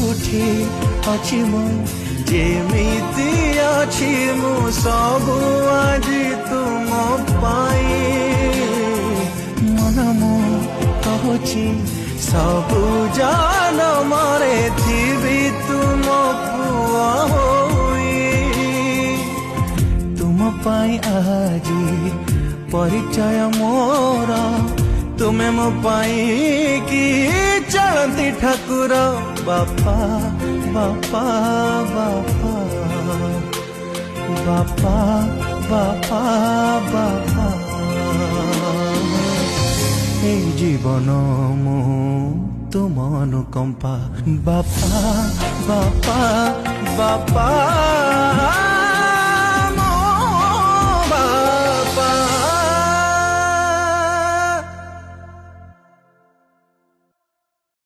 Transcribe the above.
जोठी अच्छी मु जेमिति अच्छी मु सबु आज तुम पाई मन मु कहूची सबु जान मरे थी तुम पुआ होई तुम पाई आजी परिचय मोर तुम्हें मो पाई कि चलती ठाकुर बापा बापा बापा बापा बापा बापा ए जीवन मु तुम अनुकंपा बापा बापा बापा